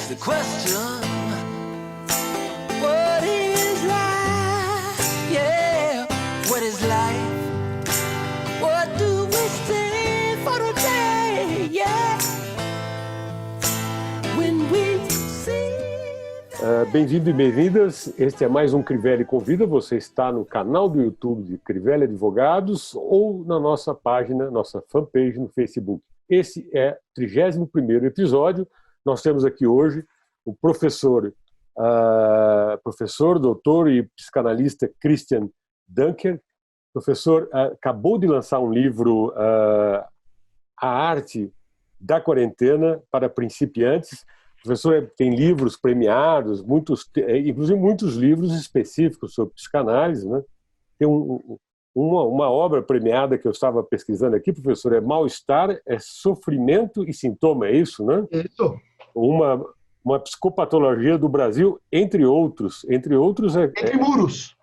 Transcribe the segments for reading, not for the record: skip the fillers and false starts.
the question. What is life? Yeah, what is life? What do we say for today? Yeah, when we see. Bem-vindo e bem-vindas. Este é mais um Crivelli Convida. Você está no canal do YouTube de Crivelli Advogados ou na nossa página, nossa fanpage no Facebook. Esse é o 31º episódio. Nós temos aqui hoje o professor, doutor e psicanalista Christian Dunker. O professor acabou de lançar um livro, A Arte da Quarentena para Principiantes. O professor tem livros premiados, inclusive muitos livros específicos sobre psicanálise, né? Tem uma obra premiada que eu estava pesquisando aqui, professor, é Mal-Estar, é Sofrimento e Sintoma, é isso, né? Isso. Uma psicopatologia do Brasil, entre outros. Entre muros.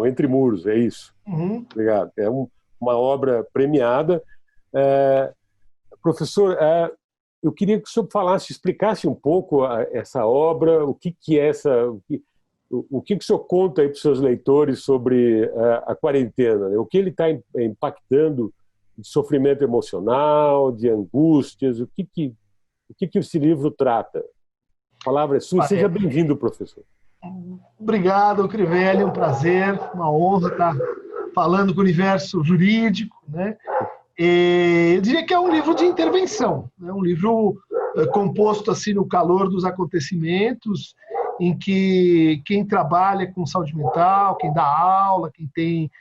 Entre muros, é isso. Uhum. Obrigado. É uma obra premiada. Professor, eu queria que o senhor explicasse um pouco essa obra, o que é o que o senhor conta aí para os seus leitores sobre a quarentena, né? O que ele está impactando de sofrimento emocional, de angústias, o que esse livro trata? A palavra é sua, seja bem-vindo, professor. Obrigado, Crivelli, um prazer, uma honra estar falando com o universo jurídico, né? Eu diria que é um livro de intervenção, né? Um livro composto assim no calor dos acontecimentos, em que quem trabalha com saúde mental, quem dá aula, quem tem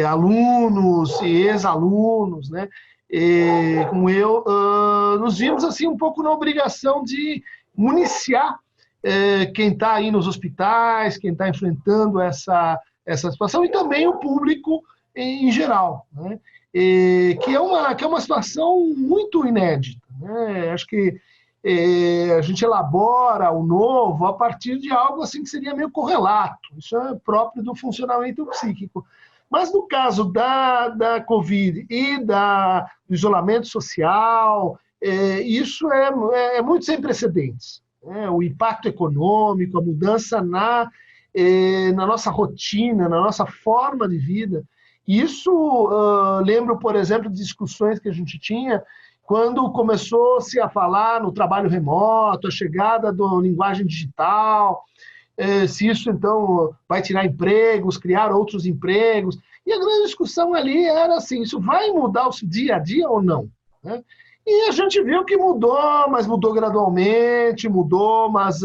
alunos e ex-alunos, né? Como eu, nos vimos assim um pouco na obrigação de municiar quem está aí nos hospitais, quem está enfrentando essa situação, e também o público em geral, né? Que é uma situação muito inédita, né? Acho que a gente elabora o novo a partir de algo assim que seria meio correlato. Isso é próprio do funcionamento psíquico. Mas no caso da Covid e do isolamento social, isso é muito sem precedentes, né? O impacto econômico, a mudança na nossa rotina, na nossa forma de vida. Isso, lembro, por exemplo, de discussões que a gente tinha quando começou-se a falar no trabalho remoto, a chegada da linguagem digital, se isso, então, vai tirar empregos, criar outros empregos. E a grande discussão ali era assim, isso vai mudar o dia a dia ou não, né? E a gente viu que mudou, mas mudou gradualmente, mas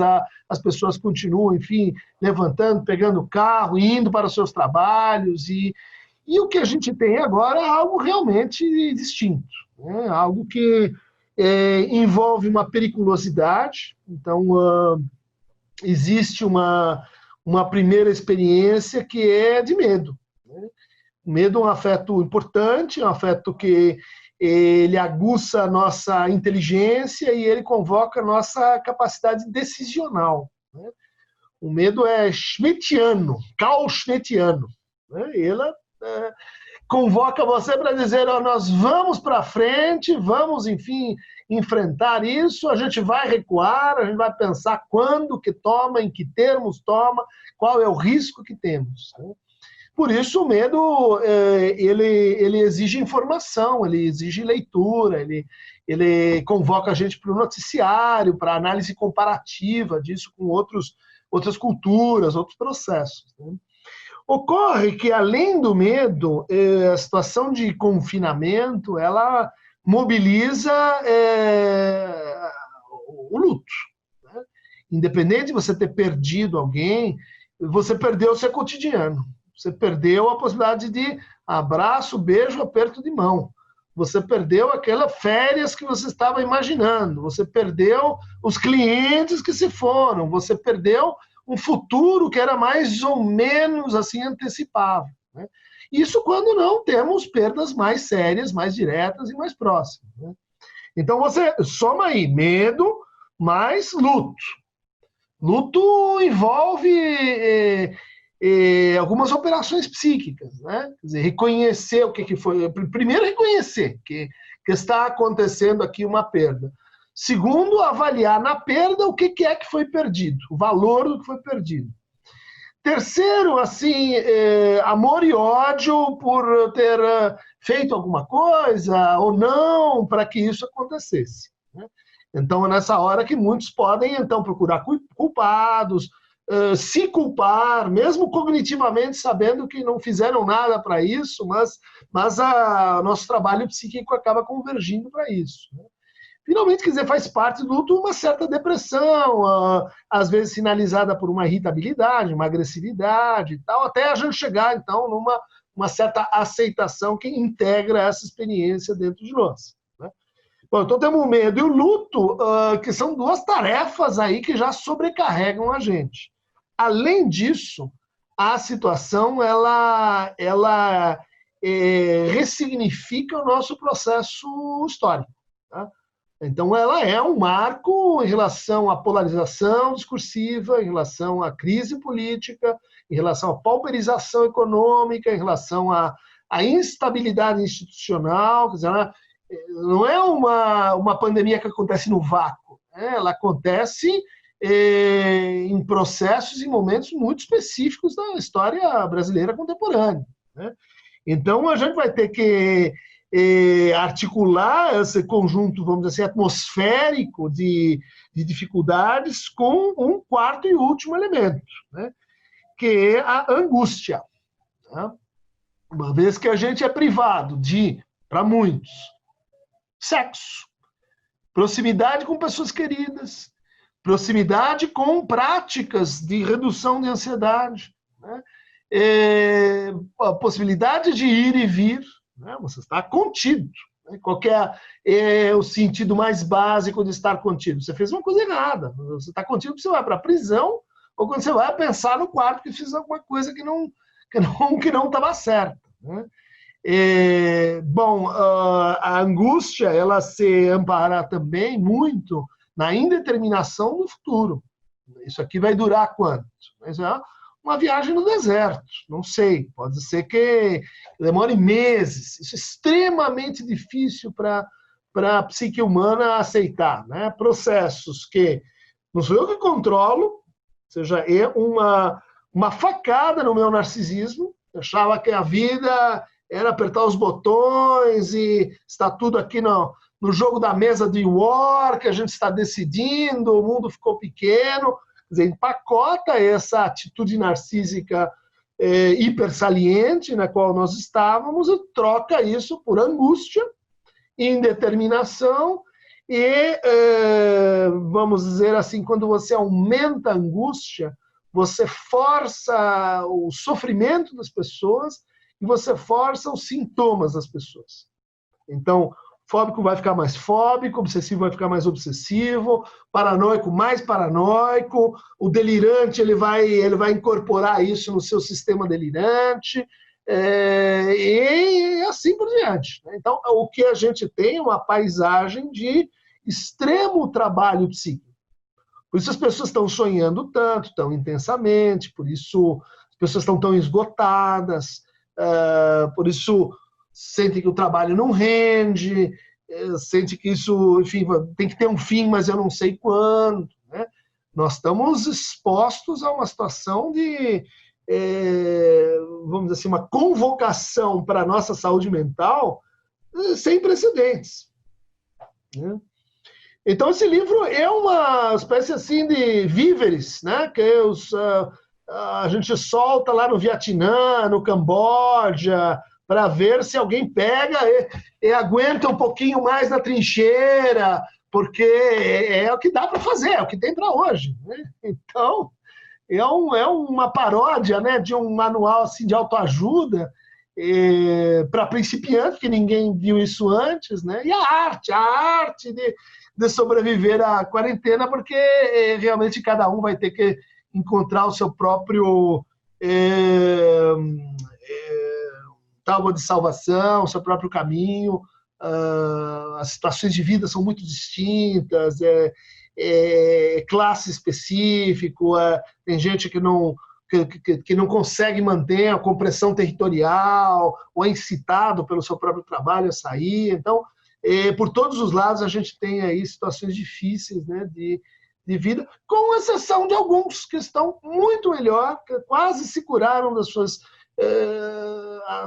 as pessoas continuam, enfim, levantando, pegando o carro, indo para os seus trabalhos. E o que a gente tem agora é algo realmente distinto, né? Algo que envolve uma periculosidade. Então, existe uma primeira experiência que é de medo, né? O medo é um afeto importante, é um afeto que ele aguça a nossa inteligência e ele convoca a nossa capacidade decisional, né? O medo é schmittiano, Carl schmittiano, né? Ele convoca você para dizer, nós vamos para frente, vamos, enfim, enfrentar isso, a gente vai recuar, a gente vai pensar quando que toma, em que termos toma, qual é o risco que temos, né? Por isso o medo, ele exige informação, ele exige leitura, ele convoca a gente para o noticiário, para análise comparativa disso com outras culturas, outros processos, né? Ocorre que, além do medo, a situação de confinamento, ela mobiliza o luto, né? Independente de você ter perdido alguém, você perdeu o seu cotidiano. Você perdeu a possibilidade de abraço, beijo, aperto de mão. Você perdeu aquelas férias que você estava imaginando. Você perdeu os clientes que se foram. Você perdeu um futuro que era mais ou menos assim antecipável, né? Isso quando não temos perdas mais sérias, mais diretas e mais próximas, né? Então você soma aí medo mais luto. Luto envolve algumas operações psíquicas, né? Quer dizer, reconhecer o que foi. Primeiro reconhecer que está acontecendo aqui uma perda. Segundo, avaliar na perda o que é que foi perdido, o valor do que foi perdido. Terceiro, assim, amor e ódio por ter feito alguma coisa ou não para que isso acontecesse, né? Então, é nessa hora que muitos podem, então, procurar culpados, se culpar, mesmo cognitivamente, sabendo que não fizeram nada para isso, mas nosso trabalho psíquico acaba convergindo para isso, né? Finalmente, quer dizer, faz parte do luto uma certa depressão, às vezes sinalizada por uma irritabilidade, uma agressividade e tal, até a gente chegar, então, numa certa aceitação que integra essa experiência dentro de nós, né? Bom, então temos o medo e o luto, que são duas tarefas aí que já sobrecarregam a gente. Além disso, a situação, ela ressignifica o nosso processo histórico, tá? Então, ela é um marco em relação à polarização discursiva, em relação à crise política, em relação à pauperização econômica, em relação à instabilidade institucional. Quer dizer, não é uma pandemia que acontece no vácuo, né? Ela acontece em processos e momentos muito específicos da história brasileira contemporânea, né? Então, a gente vai ter que articular esse conjunto, vamos dizer assim, atmosférico de dificuldades com um quarto e último elemento, né? Que é a angústia, tá? Uma vez que a gente é privado de, para muitos, sexo, proximidade com pessoas queridas, proximidade com práticas de redução de ansiedade, né? A possibilidade de ir e vir, né? Você está contido, né? Qual que é o sentido mais básico de estar contido? Você fez uma coisa errada. Você está contido porque você vai para a prisão ou quando você vai pensar no quarto que fez alguma coisa que não estava certa, né? Bom, a angústia, ela se ampara também muito na indeterminação do futuro. Isso aqui vai durar quanto? Mas é uma viagem no deserto, não sei, pode ser que demore meses. Isso é extremamente difícil para a psique humana aceitar, né? Processos que não sou eu que controlo, ou seja, é uma facada no meu narcisismo. Eu achava que a vida era apertar os botões e está tudo aqui no jogo da mesa de war, que a gente está decidindo, o mundo ficou pequeno. Quer dizer, empacota essa atitude narcísica hipersaliente na qual nós estávamos e troca isso por angústia, indeterminação e, vamos dizer assim, quando você aumenta a angústia, você força o sofrimento das pessoas e você força os sintomas das pessoas. Então, fóbico vai ficar mais fóbico, obsessivo vai ficar mais obsessivo, paranoico mais paranoico, o delirante ele vai incorporar isso no seu sistema delirante, e assim por diante. Então, o que a gente tem é uma paisagem de extremo trabalho psíquico. Por isso as pessoas estão sonhando tanto, tão intensamente, por isso as pessoas estão tão esgotadas, por isso sentem que o trabalho não rende, sente que isso, enfim, tem que ter um fim, mas eu não sei quando, né? Nós estamos expostos a uma situação de, vamos dizer assim, uma convocação para a nossa saúde mental sem precedentes, né? Então, esse livro é uma espécie assim de víveres, né? Que a gente solta lá no Vietnã, no Camboja, para ver se alguém pega e aguenta um pouquinho mais na trincheira, porque é o que dá para fazer, é o que tem para hoje, né? Então, é uma paródia, né, de um manual assim, de autoajuda para principiante, que ninguém viu isso antes, né? E a arte de sobreviver à quarentena, porque realmente cada um vai ter que encontrar o seu próprio tábua de salvação, o seu próprio caminho. As situações de vida são muito distintas, classe específico, tem gente que não consegue manter a compressão territorial ou é incitado pelo seu próprio trabalho a sair. Então, por todos os lados a gente tem aí situações difíceis, né, de vida, com exceção de alguns que estão muito melhor, que quase se curaram das suas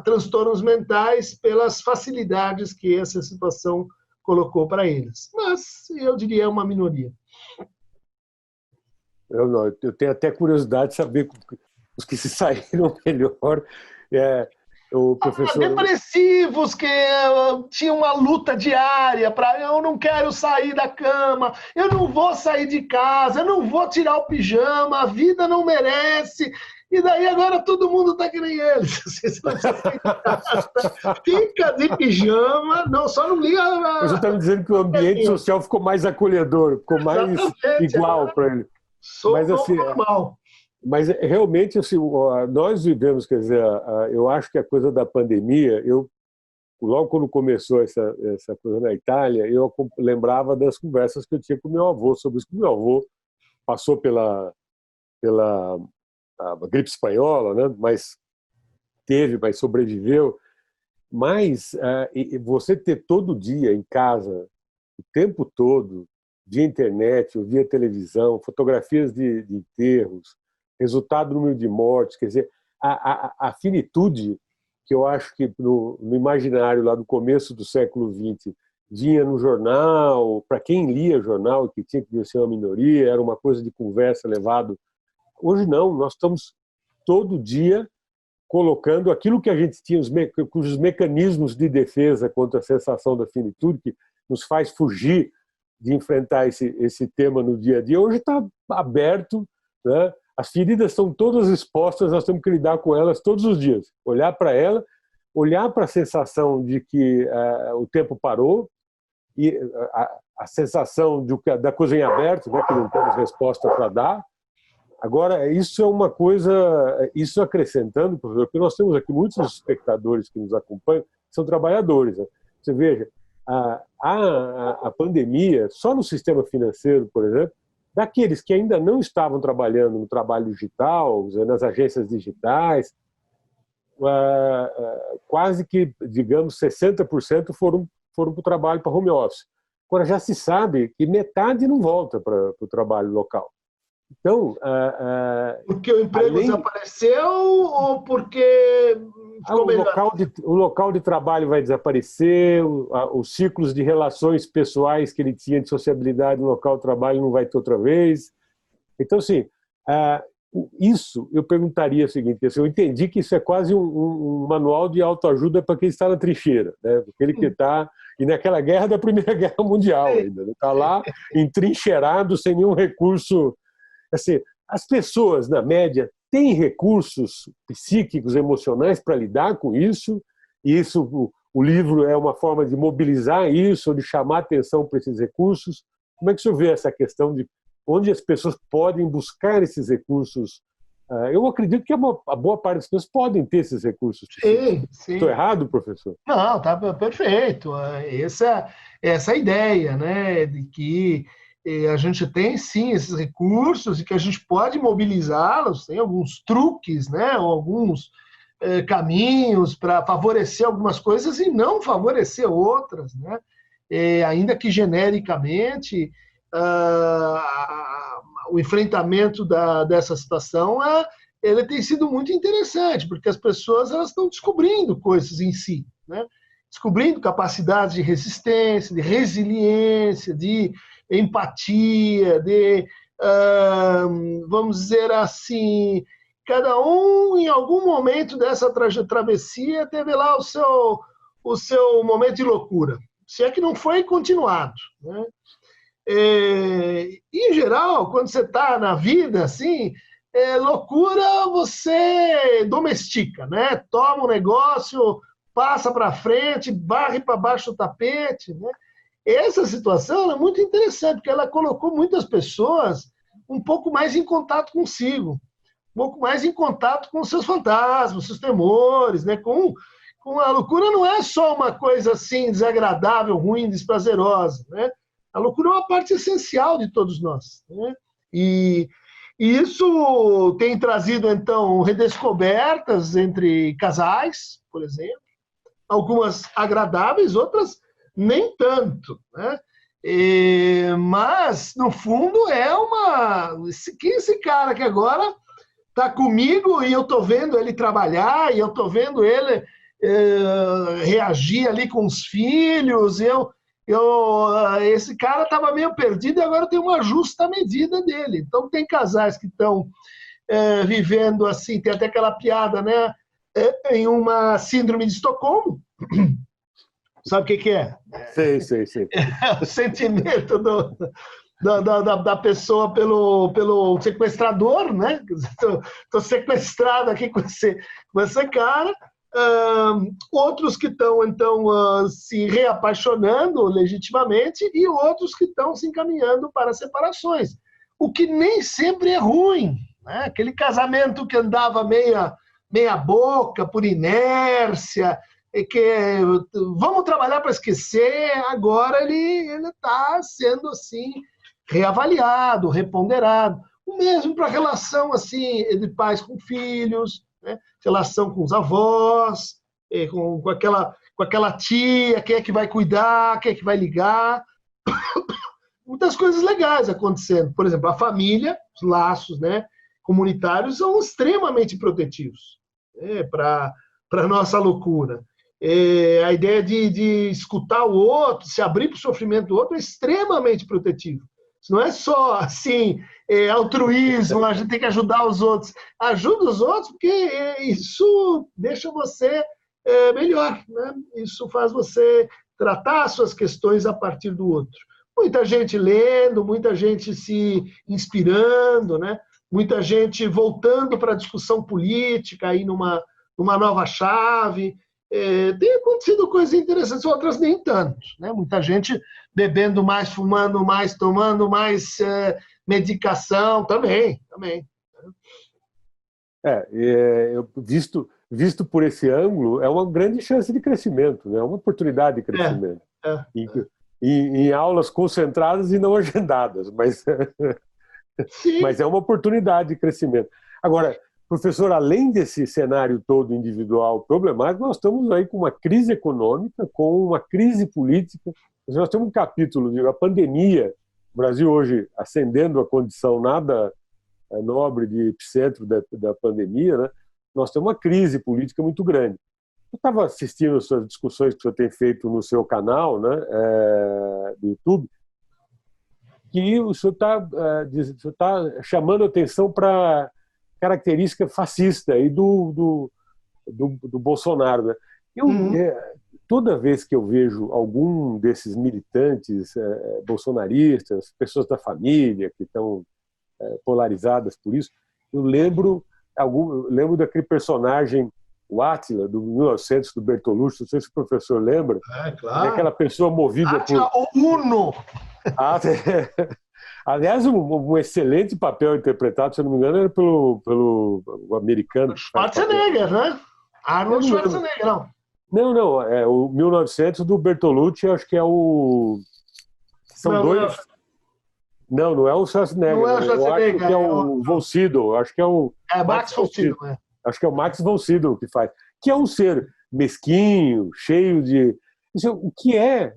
transtornos mentais pelas facilidades que essa situação colocou para eles. Mas eu diria uma minoria. Eu tenho até curiosidade de saber os que se saíram melhor. O professor... Depressivos que tinham uma luta diária para eu não quero sair da cama, eu não vou sair de casa, eu não vou tirar o pijama, a vida não merece. E daí agora todo mundo está que nem eles. Fica de pijama, não, só não liga. Você está me dizendo que o ambiente social ficou mais acolhedor, ficou mais igual para ele. Mas assim, normal. Mas realmente assim, nós vivemos, quer dizer, eu acho que a coisa da pandemia, logo quando começou essa coisa na Itália, eu lembrava das conversas que eu tinha com meu avô sobre isso. Meu avô passou pela a gripe espanhola, né? Mas sobreviveu. Mas você ter todo dia em casa, o tempo todo, via internet, via televisão, fotografias de enterros, resultado do número de mortes, quer dizer, a finitude que eu acho que no imaginário lá do começo do século XX vinha no jornal, para quem lia jornal, que tinha que ser uma minoria, era uma coisa de conversa levado. Hoje não, nós estamos todo dia colocando aquilo que a gente tinha, cujos mecanismos de defesa contra a sensação da finitude, que nos faz fugir de enfrentar esse tema no dia a dia, hoje está aberto, né? As feridas estão todas expostas, nós temos que lidar com elas todos os dias. Olhar para ela, olhar para a sensação de que o tempo parou, e a sensação da coisa em aberto, né, que não temos resposta para dar. Agora, isso é uma coisa, isso acrescentando, professor, porque nós temos aqui muitos espectadores que nos acompanham, que são trabalhadores. Né? Você veja, a pandemia, só no sistema financeiro, por exemplo, daqueles que ainda não estavam trabalhando no trabalho digital, nas agências digitais, quase que, digamos, 60% foram para o trabalho, para home office. Agora, já se sabe que metade não volta para o trabalho local. Então, porque o emprego desapareceu ou porque o local de trabalho vai desaparecer, os ciclos de relações pessoais que ele tinha de sociabilidade no local de trabalho não vai ter outra vez. Então, assim, isso eu perguntaria o seguinte: eu entendi que isso é quase um manual de autoajuda para quem está na trincheira, né? Aquele que está e naquela guerra da Primeira Guerra Mundial ainda, está lá entrincheirado sem nenhum recurso. Assim, as pessoas, na média, têm recursos psíquicos, emocionais para lidar com isso, e isso, o livro é uma forma de mobilizar isso, de chamar atenção para esses recursos. Como é que o senhor vê essa questão de onde as pessoas podem buscar esses recursos? Eu acredito que a boa parte das pessoas podem ter esses recursos. Sim. Estou errado, professor? Não, está perfeito. Essa é a ideia, né, de que a gente tem, sim, esses recursos e que a gente pode mobilizá-los, tem alguns truques, né, ou alguns caminhos para favorecer algumas coisas e não favorecer outras, né? Ainda que genericamente o enfrentamento dessa situação ele tem sido muito interessante, porque as pessoas elas estão descobrindo coisas em si, né? Descobrindo capacidades de resistência, de resiliência, de empatia, vamos dizer assim, cada um em algum momento dessa travessia teve lá o seu momento de loucura, se é que não foi continuado, né? Em geral, quando você está na vida assim, loucura você domestica, né? Toma um negócio, passa para frente, varre para baixo do tapete, né? Essa situação é muito interessante, porque ela colocou muitas pessoas um pouco mais em contato consigo, um pouco mais em contato com seus fantasmas, seus temores, né? Com a loucura não é só uma coisa assim desagradável, ruim, desprazerosa, né? A loucura é uma parte essencial de todos nós, né? E isso tem trazido, então, redescobertas entre casais, por exemplo, algumas agradáveis, outras nem tanto, né? Mas, no fundo, quem é esse cara que agora está comigo e eu estou vendo ele trabalhar, e eu estou vendo ele reagir ali com os filhos, esse cara estava meio perdido e agora tem uma justa medida dele. Então, tem casais que estão vivendo assim, tem até aquela piada, né? Em uma síndrome de Estocolmo. Sabe o que é? Sei. É o sentimento da pessoa pelo sequestrador, né? Estou sequestrado aqui com esse cara. Outros que estão, então, se reapaixonando legitimamente e outros que estão se encaminhando para separações. O que nem sempre é ruim, né? Aquele casamento que andava meia boca, por inércia, vamos trabalhar para esquecer, agora ele está sendo assim reavaliado, reponderado. O mesmo para a relação assim, de pais com filhos, né? Relação com os avós, com aquela tia, quem é que vai cuidar, quem é que vai ligar. Muitas coisas legais acontecendo. Por exemplo, a família, os laços, né, comunitários são extremamente protetivos, né, para a nossa loucura. A ideia de escutar o outro, se abrir para o sofrimento do outro é extremamente protetivo. Isso não é só assim, altruísmo, a gente tem que ajudar os outros. Ajuda os outros porque isso deixa você melhor, né? Isso faz você tratar as suas questões a partir do outro. Muita gente lendo, muita gente se inspirando, né? Muita gente voltando para a discussão política aí numa nova chave. Tem acontecido coisas interessantes, outras nem tanto, né? Muita gente bebendo mais, fumando mais, tomando mais medicação, também. Visto por esse ângulo, é uma grande chance de crescimento, né? Uma oportunidade de crescimento. Em aulas concentradas e não agendadas, mas é uma oportunidade de crescimento. Agora, professor, além desse cenário todo individual problemático, nós estamos aí com uma crise econômica, com uma crise política. Nós temos um capítulo de a pandemia, o Brasil hoje ascendendo a condição nada nobre de epicentro da pandemia, né? Nós temos uma crise política muito grande. Eu estava assistindo as suas discussões que o senhor tem feito no seu canal, né, do YouTube, que o senhor está chamando atenção para característica fascista aí do Bolsonaro, né? Toda vez que eu vejo algum desses militantes bolsonaristas, pessoas da família que estão polarizadas por isso, eu lembro daquele personagem, o Átila, do 1900, do Bertolucci, não sei se o professor lembra. Claro. Aquela pessoa movida Átila, o Uno! Aliás, um excelente papel interpretado, se não me engano, era pelo americano. Schwarzenegger, né? Arnold Schwarzenegger, não. Não, é o 1900 do Bertolucci, acho que é o... São dois... Não é o Schwarzenegger. Não é o Schwarzenegger. Eu acho que é o Von Sydow, acho que é o... Max von Sydow, né? Acho que é o Max von Sydow que faz. Que é um ser mesquinho, cheio de... O que é...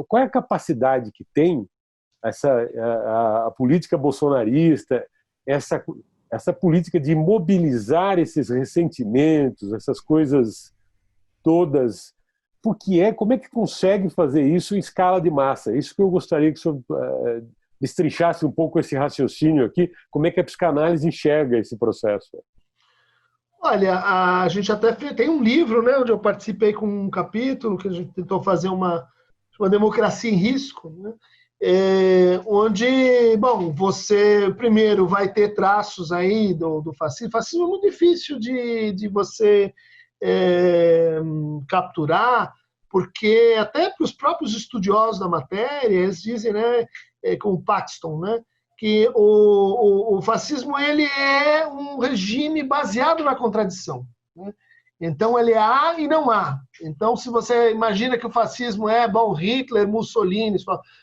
Qual é a capacidade que tem a política bolsonarista, essa política de mobilizar esses ressentimentos, essas coisas todas, como é que consegue fazer isso em escala de massa? Isso que eu gostaria que o senhor destrinchasse um pouco esse raciocínio aqui, como é que a psicanálise enxerga esse processo? Olha, a gente até tem um livro, né, onde eu participei com um capítulo que a gente tentou fazer uma democracia em risco, né? Onde, bom, você primeiro vai ter traços aí do fascismo. O fascismo é muito difícil de você capturar, porque até para os próprios estudiosos da matéria, eles dizem, né, como Paxton, né, que o fascismo ele é um regime baseado na contradição, né? Então, ele há e não há. Então, se você imagina que o fascismo é, bom, Hitler, Mussolini,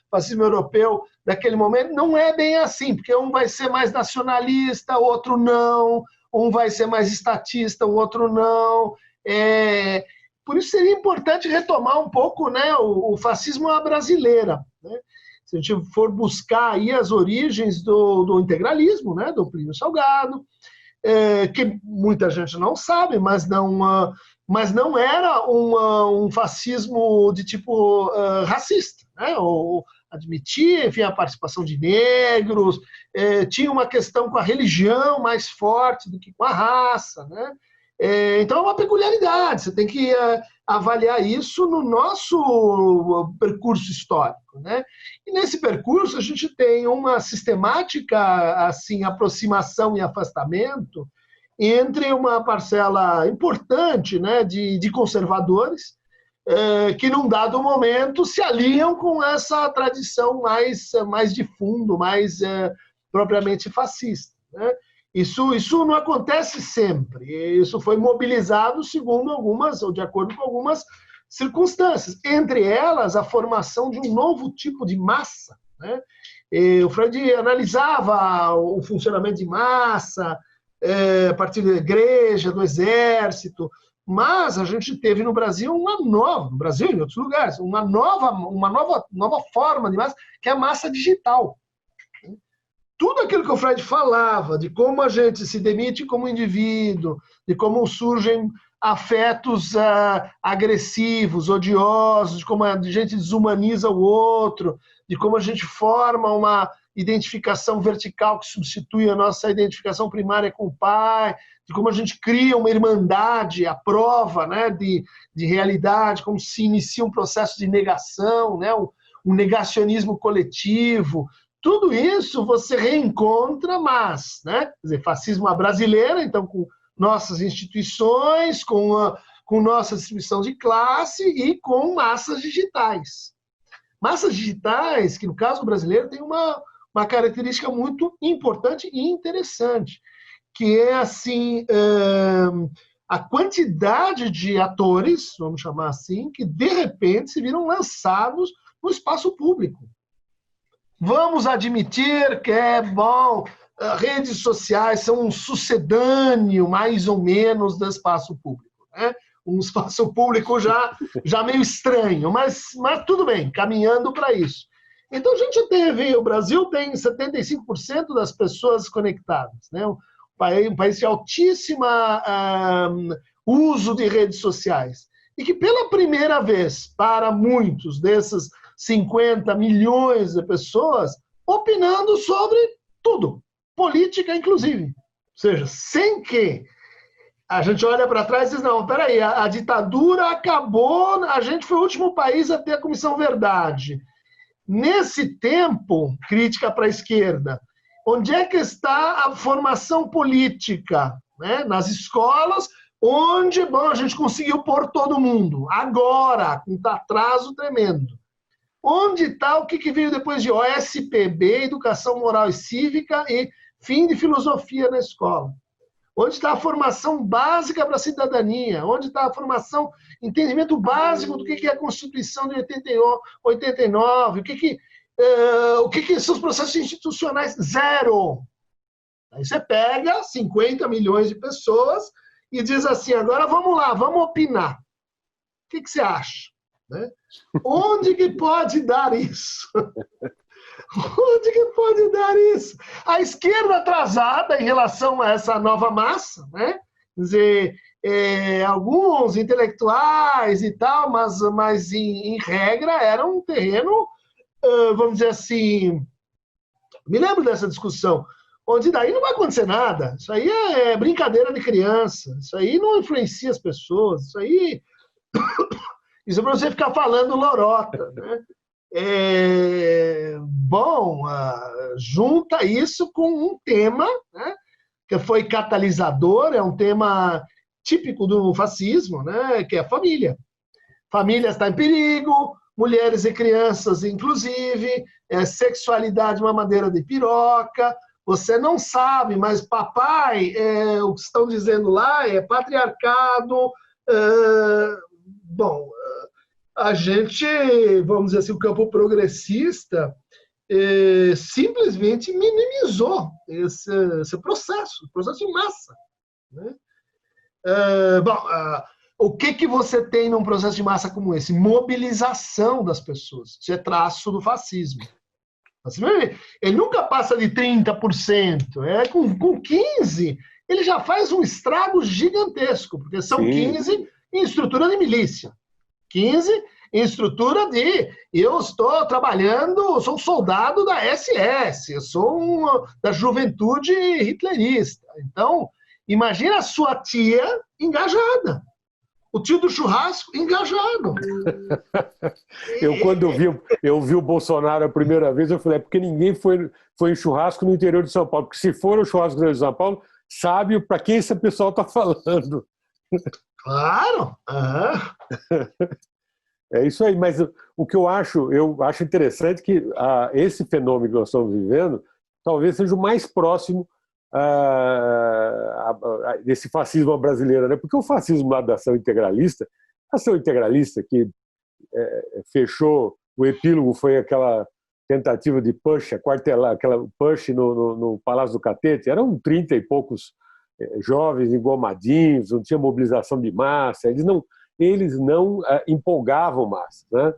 fascismo europeu daquele momento, não é bem assim, porque um vai ser mais nacionalista, o outro não, um vai ser mais estatista, o outro não. por isso seria importante retomar um pouco, né, o fascismo à brasileira, né? Se a gente for buscar aí as origens do integralismo, né, do Plínio Salgado, que muita gente não sabe, mas não era um fascismo de tipo racista, né? Ou admitia, enfim, a participação de negros, tinha uma questão com a religião mais forte do que com a raça, né? Então é uma peculiaridade, você tem que avaliar isso no nosso percurso histórico, né? E nesse percurso a gente tem uma sistemática assim, aproximação e afastamento entre uma parcela importante, né, de conservadores que num dado momento se aliam com essa tradição mais de fundo, mais propriamente fascista, né? Isso não acontece sempre. Isso foi mobilizado segundo algumas, ou de acordo com algumas circunstâncias. Entre elas, a formação de um novo tipo de massa, né? O Freud analisava o funcionamento de massa a partir da igreja, do exército, mas a gente teve no Brasil no Brasil e em outros lugares, uma nova forma de massa, que é a massa digital. Tudo aquilo que o Freud falava, de como a gente se demite como indivíduo, de como surgem afetos agressivos, odiosos, de como a gente desumaniza o outro, de como a gente forma uma identificação vertical que substitui a nossa identificação primária com o pai, de como a gente cria uma irmandade à prova, né, de realidade, como se inicia um processo de negação, né, um negacionismo coletivo. Tudo isso você reencontra, mas, né? Quer dizer, fascismo à brasileira, então com nossas instituições, com nossa distribuição de classe e com massas digitais. Massas digitais que, no caso brasileiro, tem uma característica muito importante e interessante, que é, assim, a quantidade de atores, vamos chamar assim, que, de repente, se viram lançados no espaço público. Vamos admitir que redes sociais são um sucedâneo, mais ou menos, do espaço público, né? Um espaço público já meio estranho, mas tudo bem, caminhando para isso. Então, o Brasil tem 75% das pessoas conectadas, né? Um país de altíssimo uso de redes sociais. E que, pela primeira vez, para muitos desses 50 milhões de pessoas, opinando sobre tudo, política inclusive. Ou seja, sem que a gente olha para trás e diz, não, peraí, a ditadura acabou, a gente foi o último país a ter a Comissão Verdade. Nesse tempo, crítica para a esquerda, onde é que está a formação política? Né? Nas escolas, onde a gente conseguiu pôr todo mundo. Agora, com um atraso tremendo. Onde está o que veio depois de OSPB, Educação Moral e Cívica e fim de filosofia na escola? Onde está a formação básica para a cidadania? Onde está a formação, entendimento básico do que é a Constituição de 89? O que são os processos institucionais? Zero. Aí você pega 50 milhões de pessoas e diz assim, agora vamos lá, vamos opinar. O que você acha? Né? Onde que pode dar isso? Onde que pode dar isso? A esquerda atrasada em relação a essa nova massa, né? Quer dizer, alguns intelectuais e tal, mas em regra era um terreno, vamos dizer assim, me lembro dessa discussão, onde daí não vai acontecer nada, isso aí é brincadeira de criança, isso aí não influencia as pessoas, isso é para você ficar falando lorota, né? Junta isso com um tema, né, que foi catalisador, é um tema típico do fascismo, né, que é a família. Família está em perigo, mulheres e crianças, inclusive, sexualidade uma madeira de piroca, você não sabe, mas papai, o que estão dizendo lá é patriarcado. A gente, vamos dizer assim, o campo progressista simplesmente minimizou esse processo em massa. Né? o que você tem num processo de massa como esse? Mobilização das pessoas. Isso é traço do fascismo. Ele nunca passa de 30%. Com 15%, ele já faz um estrago gigantesco, porque são 15 em estrutura de milícia. 15 em estrutura de eu estou trabalhando, sou um soldado da SS, eu sou da juventude hitlerista. Então, imagina a sua tia engajada. O tio do churrasco engajado. Quando eu vi o Bolsonaro a primeira vez, eu falei, porque ninguém foi em churrasco no interior de São Paulo. Porque se for o churrasco no interior de São Paulo, sabe para quem esse pessoal está falando. Claro! É isso aí, mas o que eu acho interessante que esse fenômeno que nós estamos vivendo talvez seja o mais próximo desse fascismo brasileiro, né? Porque o fascismo lá da ação integralista que fechou, o epílogo foi aquela tentativa de push, aquela push no Palácio do Catete, eram 30 e poucos jovens engomadinhos, não tinha mobilização de massa, eles não empolgavam massa, né?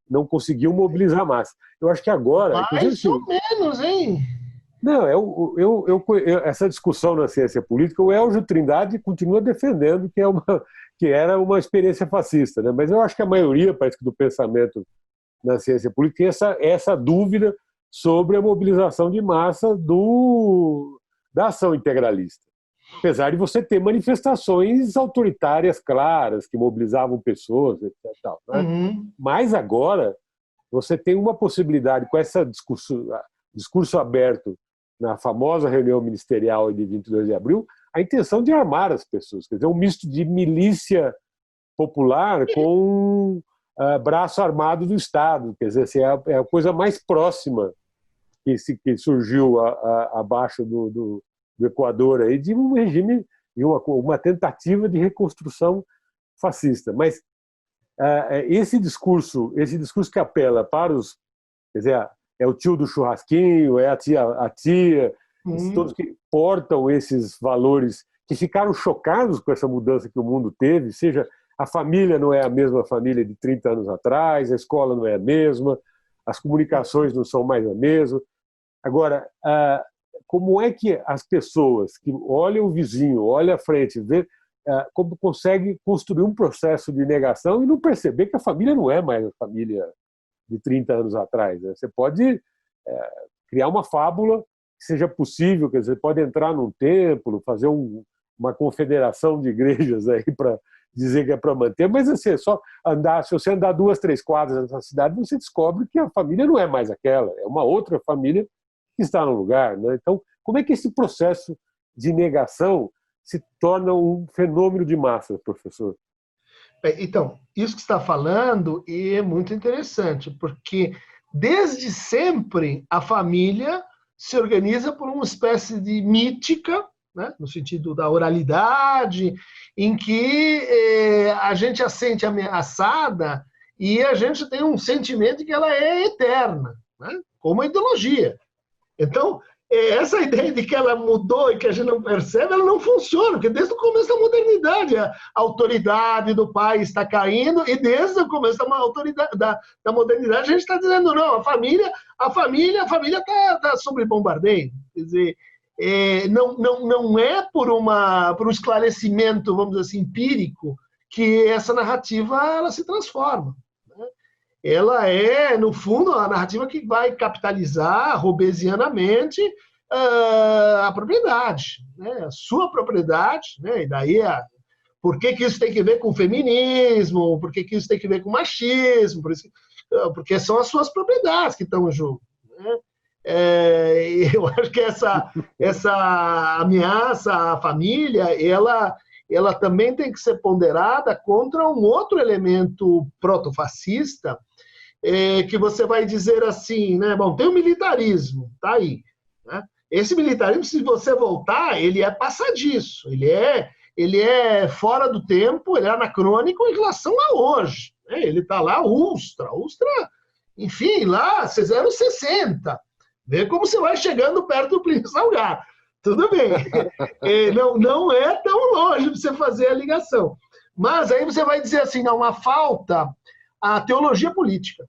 Não conseguiam mobilizar massa. Eu acho que agora... Mais ou menos, hein? Não, essa discussão na ciência política, o Elgio Trindade continua defendendo que era uma experiência fascista, né? Mas eu acho que a maioria, parece que do pensamento na ciência política tem essa dúvida sobre a mobilização de massa da ação integralista. Apesar de você ter manifestações autoritárias claras, que mobilizavam pessoas, etc. Né? Uhum. Mas agora você tem uma possibilidade, com esse discurso aberto na famosa reunião ministerial de 22 de abril, a intenção de armar as pessoas, quer dizer, um misto de milícia popular com braço armado do Estado, quer dizer, assim, é a coisa mais próxima que surgiu abaixo do Equador aí, de um regime, de uma tentativa de reconstrução fascista. Mas esse discurso que apela para os... Quer dizer, é o tio do churrasquinho, é a tia todos que portam esses valores, que ficaram chocados com essa mudança que o mundo teve, seja a família não é a mesma família de 30 anos atrás, a escola não é a mesma, as comunicações não são mais a mesma. Agora, como é que as pessoas que olham o vizinho, olham à frente, vê como conseguem construir um processo de negação e não perceber que a família não é mais a família de 30 anos atrás, né? Você pode criar uma fábula que seja possível, quer dizer, você pode entrar num templo, fazer uma confederação de igrejas aí para dizer que é para manter, mas assim, é só andar, se você andar 2, 3 quadras nessa cidade, você descobre que a família não é mais aquela, é uma outra família que está no lugar, né? Então, como é que esse processo de negação se torna um fenômeno de massa, professor? Então, isso que você está falando é muito interessante, porque desde sempre a família se organiza por uma espécie de mítica, né, no sentido da oralidade, em que a gente a sente ameaçada e a gente tem um sentimento de que ela é eterna, né, como a ideologia. Então, essa ideia de que ela mudou e que a gente não percebe, ela não funciona, porque desde o começo da modernidade a autoridade do pai está caindo e desde o começo da modernidade a gente está dizendo, não, a família está sob bombardeio. Quer dizer, não é por um esclarecimento, vamos dizer assim, empírico, que essa narrativa ela se transforma. Ela é, no fundo, a narrativa que vai capitalizar robesianamente a propriedade, né? A sua propriedade, né? E daí por que isso tem que ver com feminismo, por que isso tem que ver com machismo, porque são as suas propriedades que estão em jogo, né? Eu acho que essa ameaça à família, ela também tem que ser ponderada contra um outro elemento protofascista, que você vai dizer assim, né? Bom, tem o militarismo, tá aí, né? Esse militarismo, se você voltar, ele é passadiço, ele é fora do tempo, ele é anacrônico em relação a hoje, né? Ele está lá, Ustra, enfim, lá, vocês eram 60, vê como você vai chegando perto do Plínio Salgado. Tudo bem, não é tão longe para você fazer a ligação. Mas aí você vai dizer assim, não, falta a teologia política,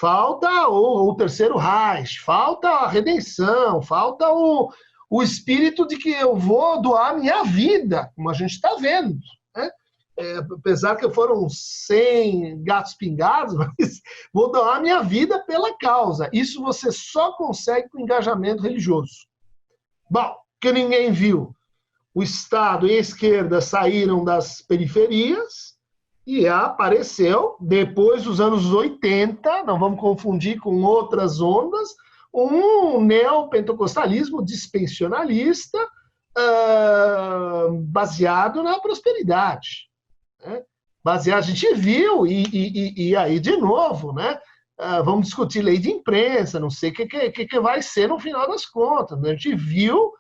falta o terceiro Reich, falta a redenção, falta o espírito de que eu vou doar a minha vida, como a gente está vendo, né? Apesar que foram 100 gatos pingados, mas vou doar a minha vida pela causa. Isso você só consegue com engajamento religioso. Bom, que ninguém viu. O Estado e a esquerda saíram das periferias e apareceu, depois dos anos 80, não vamos confundir com outras ondas, um neopentecostalismo dispensionalista baseado na prosperidade. Né? Baseado, a gente viu, e aí de novo, né? Vamos discutir lei de imprensa, não sei o que vai ser no final das contas. Né? A gente viu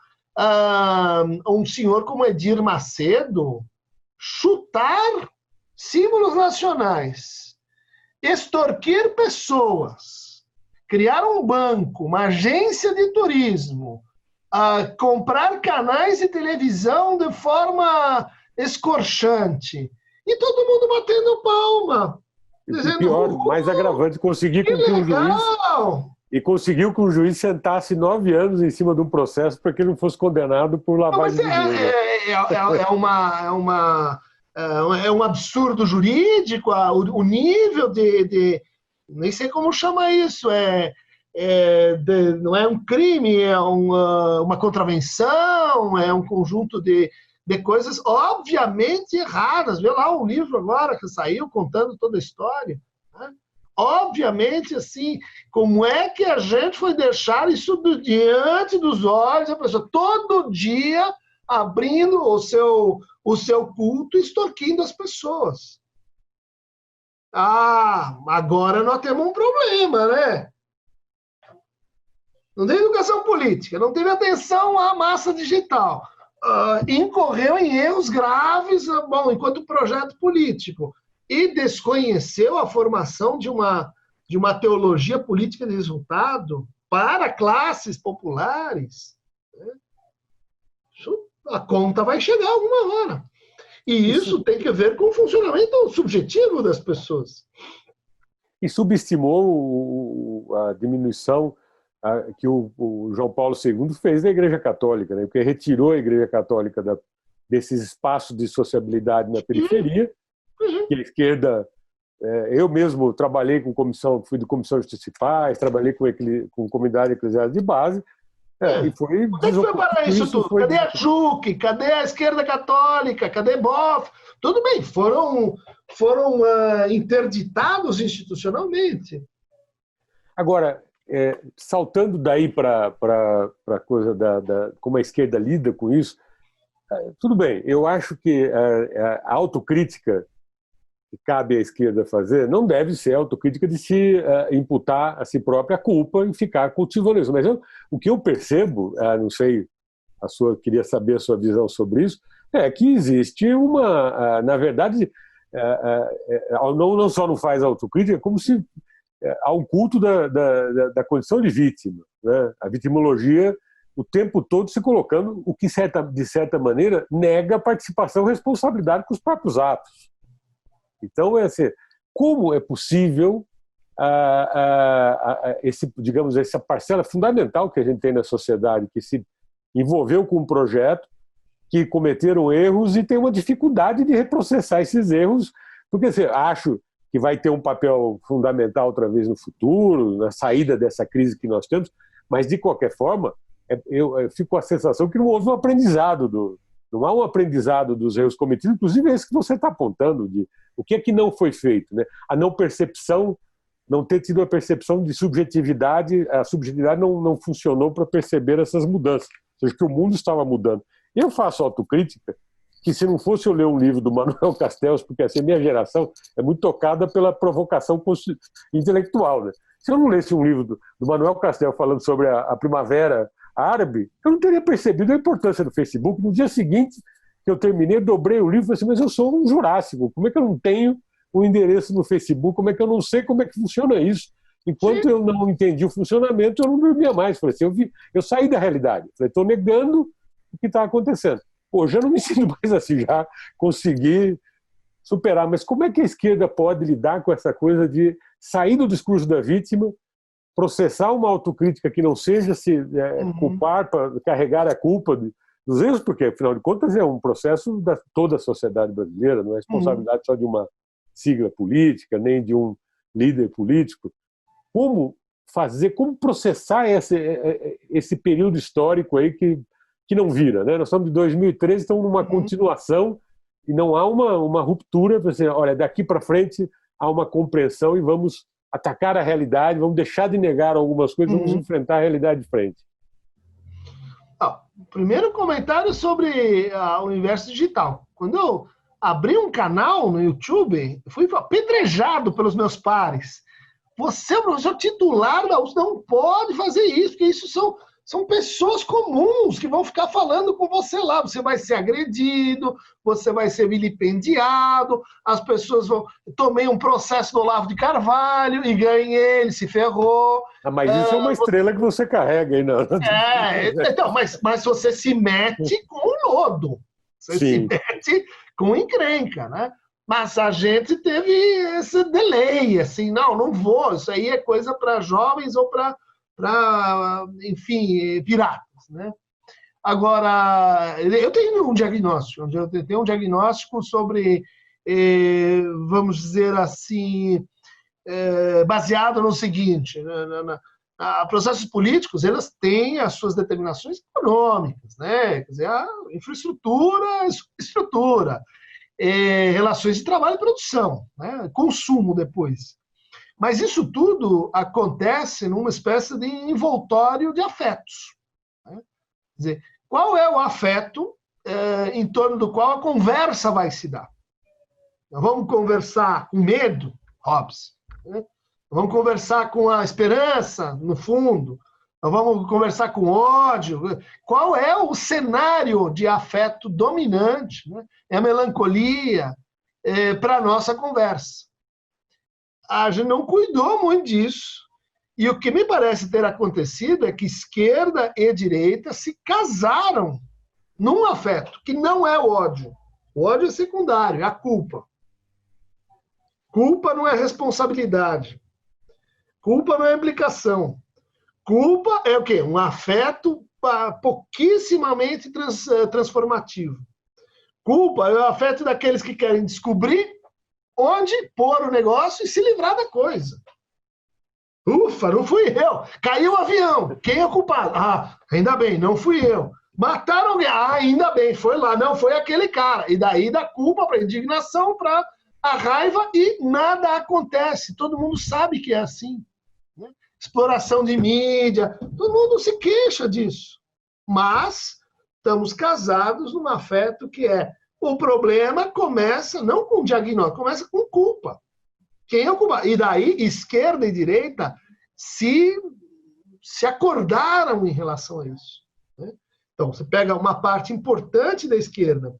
um senhor como Edir Macedo chutar símbolos nacionais, extorquir pessoas, criar um banco, uma agência de turismo, comprar canais de televisão de forma escorchante, e todo mundo batendo palma. Dizendo, pior, mais agravante, conseguir com que o juiz... E conseguiu que o juiz sentasse 9 anos em cima de um processo para que ele não fosse condenado por lavagem de dinheiro. É um absurdo jurídico, o nível de nem sei como chama isso, não é um crime, é uma contravenção, é um conjunto de coisas obviamente erradas. Vê lá o livro agora que saiu contando toda a história, né? Obviamente, assim, como é que a gente foi deixar isso diante dos olhos da pessoa, todo dia abrindo o seu culto, extorquindo as pessoas. Agora nós temos um problema, né? Não tem educação política, não teve atenção à massa digital, incorreu em erros graves, enquanto projeto político, e desconheceu a formação de uma teologia política de resultado para classes populares, né? A conta vai chegar alguma hora. E isso tem que ver com o funcionamento subjetivo das pessoas. E subestimou a diminuição que o João Paulo II fez da Igreja Católica, né? Porque retirou a Igreja Católica desses espaços de sociabilidade na periferia. Que a esquerda, eu mesmo trabalhei com comissão, fui de comissão de justiça e paz, trabalhei com comunidade eclesiástica de base, e foi... Onde foi parar isso tudo? Cadê a JUC? Cadê a esquerda católica? Cadê BOF? Tudo bem, foram interditados institucionalmente. Agora, saltando daí para a coisa como a esquerda lida com isso, tudo bem, eu acho que a autocrítica que cabe à esquerda fazer não deve ser a autocrítica de se imputar a si própria a culpa e ficar cultivando isso. Mas o que eu percebo, não sei, queria saber a sua visão sobre isso, é que existe na verdade, não só não faz autocrítica, como se há um culto da condição de vítima, né? A vitimologia o tempo todo se colocando, o que de certa maneira nega a participação e responsabilidade com os próprios atos. Então, como é possível digamos, essa parcela fundamental que a gente tem na sociedade, que se envolveu com um projeto, que cometeram erros e tem uma dificuldade de reprocessar esses erros, porque acho que vai ter um papel fundamental outra vez no futuro, na saída dessa crise que nós temos, mas, de qualquer forma, eu fico com a sensação que não houve um aprendizado, não há um aprendizado dos erros cometidos, inclusive esse que você está apontando, de o que é que não foi feito, né? A não percepção, não ter tido a percepção de subjetividade, a subjetividade não funcionou para perceber essas mudanças, ou seja, que o mundo estava mudando. Eu faço autocrítica, que se não fosse eu ler um livro do Manuel Castells, porque assim, a minha geração é muito tocada pela provocação intelectual, né? Se eu não lesse um livro do Manuel Castells falando sobre a primavera árabe, eu não teria percebido a importância do Facebook. No dia seguinte que eu terminei, eu dobrei o livro e falei assim, mas eu sou um jurássico, como é que eu não tenho um endereço no Facebook, como é que eu não sei como é que funciona isso? Enquanto eu não entendi o funcionamento, eu não dormia mais. Falei assim, eu saí da realidade, estou negando o que está acontecendo. Hoje eu não me sinto mais assim, já consegui superar. Mas como é que a esquerda pode lidar com essa coisa de sair do discurso da vítima, processar uma autocrítica que não seja se culpar, para carregar a culpa dos erros, porque, afinal de contas, é um processo da toda a sociedade brasileira, não é responsabilidade só de uma sigla política, nem de um líder político. Como processar esse período histórico aí que não vira, né? Nós estamos de 2013, estamos numa continuação e não há uma ruptura. Assim, olha, daqui para frente há uma compreensão e vamos atacar a realidade, vamos deixar de negar algumas coisas, vamos enfrentar a realidade de frente. Primeiro comentário sobre o universo digital. Quando eu abri um canal no YouTube, fui apedrejado pelos meus pares. Você é o professor titular da USP, não pode fazer isso, porque isso são pessoas comuns que vão ficar falando com você lá. Você vai ser agredido, você vai ser vilipendiado, as pessoas vão... Tomei um processo do Olavo de Carvalho e ganhei ele, se ferrou. Mas isso é uma estrela que você carrega aí, não? Então, mas você se mete com o lodo. Você se mete com encrenca, né? Mas a gente teve esse delay, assim, não vou, isso aí é coisa para jovens ou para, enfim, piratas, né? Agora, eu tenho um diagnóstico, sobre, vamos dizer assim, baseado no seguinte, processos políticos, eles têm as suas determinações econômicas, né? Quer dizer, a infraestrutura, estrutura, relações de trabalho e produção, né? Consumo depois. Mas isso tudo acontece numa espécie de envoltório de afetos, né? Quer dizer, qual é o afeto em torno do qual a conversa vai se dar? Nós vamos conversar com medo, Hobbes, né? Vamos conversar com a esperança, no fundo. Nós vamos conversar com ódio. Qual é o cenário de afeto dominante, né? É a melancolia para a nossa conversa. A gente não cuidou muito disso. E o que me parece ter acontecido é que esquerda e direita se casaram num afeto, que não é o ódio. O ódio é secundário, é a culpa. Culpa não é responsabilidade. Culpa não é implicação. Culpa é o quê? Um afeto pouquíssimamente transformativo. Culpa é o afeto daqueles que querem descobrir onde pôr o negócio e se livrar da coisa. Ufa, não fui eu. Caiu o avião. Quem é o culpado? Ah, ainda bem, não fui eu. Mataram alguém. Ah, ainda bem, foi lá. Não, foi aquele cara. E daí da culpa para indignação, para a raiva e nada acontece. Todo mundo sabe que é assim. Né? Exploração de mídia. Todo mundo se queixa disso. Mas estamos casados num afeto que é... O problema começa não com diagnóstico, começa com culpa. Quem é o culpado? E daí, esquerda e direita se acordaram em relação a isso. Né? Então, você pega uma parte importante da esquerda,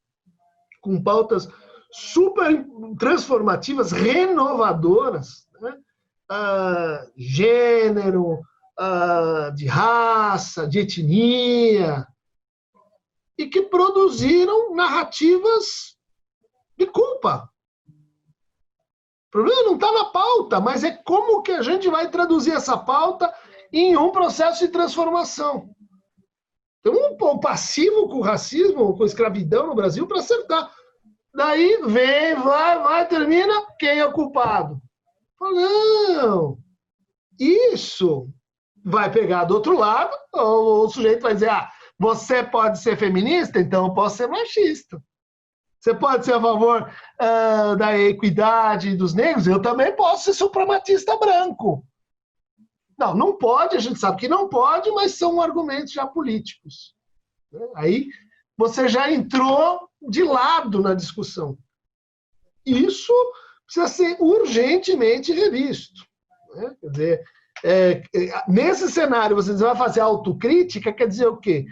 com pautas super transformativas, renovadoras, né? Gênero, de raça, de etnia, e que produziram narrativas de culpa. O problema não está na pauta, mas é como que a gente vai traduzir essa pauta em um processo de transformação. Tem um passivo com o racismo, com a escravidão no Brasil para acertar. Daí vem, vai, termina, quem é o culpado? Não, isso vai pegar do outro lado, o sujeito vai dizer, você pode ser feminista, então eu posso ser machista. Você pode ser a favor da equidade dos negros, eu também posso ser suprematista branco. Não pode, a gente sabe que não pode, mas são argumentos já políticos. Aí você já entrou de lado na discussão. Isso precisa ser urgentemente revisto. Né? Quer dizer, nesse cenário, você vai fazer autocrítica, quer dizer o quê?